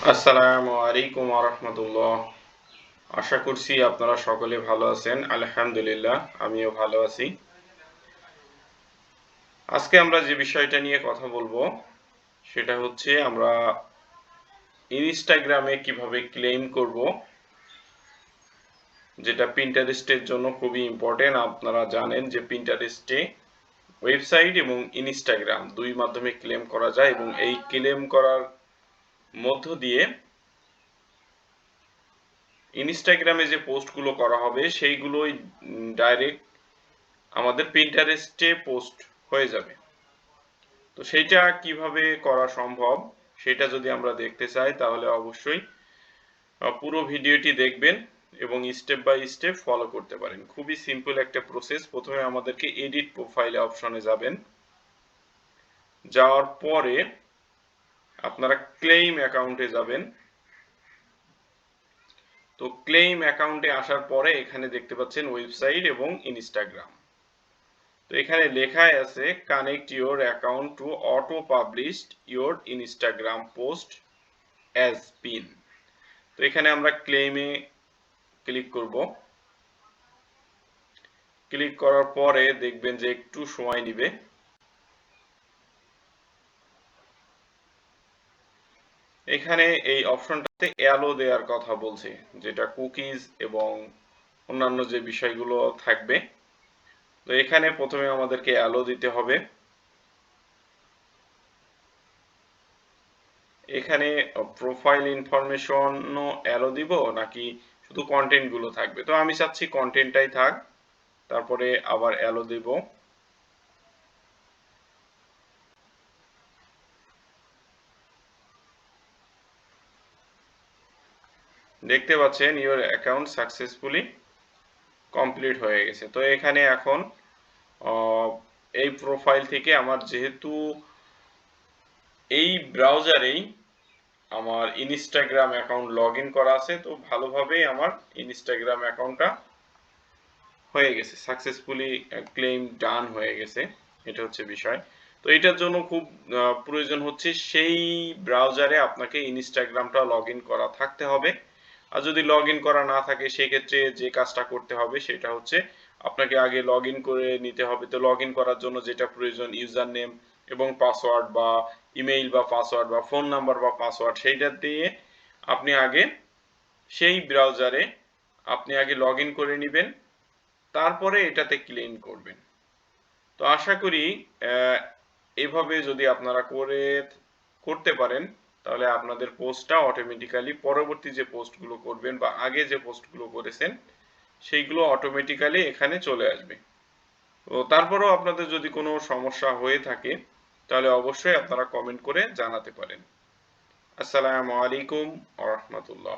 আসসালামু আলাইকুম ওয়া রাহমাতুল্লাহ। আশা করছি আপনারা সকলে ভালো আছেন। আলহামদুলিল্লাহ আমিও ভালো আছি। আজকে আমরা যে বিষয়টা নিয়ে কথা বলবো সেটা হচ্ছে আমরা ইনস্টাগ্রামে কিভাবে ক্লেম করব, যেটা পিন্টারেস্টের জন্য খুবই ইম্পর্টেন্ট। আপনারা জানেন যে পিন্টারেস্টে ওয়েবসাইট এবং ইনস্টাগ্রাম দুই মাধ্যমে ক্লেম করা যায় এবং এই ক্লেম করার মধ্য দিয়ে ইনস্টাগ্রামে যে পোস্টগুলো করা হবে সেইগুলোই ডাইরেক্ট আমাদের পিন্টারেস্টে পোস্ট হয়ে যাবে। তো সেইটা কিভাবে করা সম্ভব সেটা যদি আমরা দেখতে চাই তাহলে অবশ্যই পুরো ভিডিওটি দেখবেন এবং স্টেপ বাই স্টেপ ফলো করতে পারেন। খুবই সিম্পল একটা প্রসেস। প্রথমে আমাদেরকে এডিট প্রোফাইলে অপশনে যাবেন। যাওয়ার পরে আপনারা ক্লেইম অ্যাকাউন্টে যাবেন। তো ক্লেইম অ্যাকাউন্টে আসার পরে এখানে দেখতে পাচ্ছেন ওয়েবসাইট এবং ইনস্টাগ্রাম। তো এখানে লেখাই আছে connect your account two auto published your Instagram post as pin. তো এখানে আমরা ক্লেমে ক্লিক করব। ক্লিক করার পরে দেখবেন যে একটু সময় নেবে। এখানে এই অপশনটাতে অ্যালো দেওয়ার কথা বলছে, যেটা কুকিজ এবং অন্যান্য যে বিষয়গুলো থাকবে। তো এখানে প্রথমে আমাদেরকে অ্যালো দিতে হবে। এখানে প্রোফাইল ইনফরমেশনও অ্যালো দিব নাকি শুধু কন্টেন্ট গুলো থাকবে। তো আমি চাচ্ছি কন্টেন্টটাই থাক, তারপরে আবার অ্যালো দেব। দেখতে পাচ্ছেন ইওর অ্যাকাউন্ট সাকসেসফুলি কমপ্লিট হয়ে গেছে। তো এখানে এখন এই প্রোফাইল থেকে আমার যেহেতু এই ব্রাউজারেই আমার ইনস্টাগ্রাম অ্যাকাউন্ট লগ ইন করা আছে, তো ভালোভাবেই আমার ইনস্টাগ্রাম অ্যাকাউন্টটা হয়ে গেছে, সাকসেসফুলি ক্লেম ডান হয়ে গেছে। এটা হচ্ছে বিষয়। তো এটার জন্য খুব প্রয়োজন হচ্ছে সেই ব্রাউজারে আপনাকে ইনস্টাগ্রামটা লগ ইন করা থাকতে হবে। আর যদি লগ ইন করা না থাকে সেক্ষেত্রে যে কাজটা করতে হবে সেটা হচ্ছে আপনাকে আগে লগ ইন করে নিতে হবে। তো লগ ইন করার জন্য যেটা প্রয়োজন ইউজার নেম এবং পাসওয়ার্ড বা ইমেইল বা পাসওয়ার্ড বা ফোন নাম্বার বা পাসওয়ার্ড সেইটা দিয়ে আপনি আগে সেই ব্রাউজারে আপনি আগে লগ ইন করে নেবেন, তারপরে এটাতে ক্লেম করবেন। তো আশা করি এভাবে যদি আপনারা করতে পারেন তাহলে আপনাদের পোস্টটা অটোমেটিক্যালি পরবর্তী যে পোস্টগুলো করবেন বা আগে যে পোস্টগুলো করেছেন সেইগুলো অটোমেটিক্যালি এখানে চলে আসবে। তো তারপরেও আপনাদের যদি কোনো সমস্যা হয়ে থাকে তাহলে অবশ্যই আপনারা কমেন্ট করে জানাতে পারেন। আসসালামু আলাইকুম ওয়া রাহমাতুল্লাহ।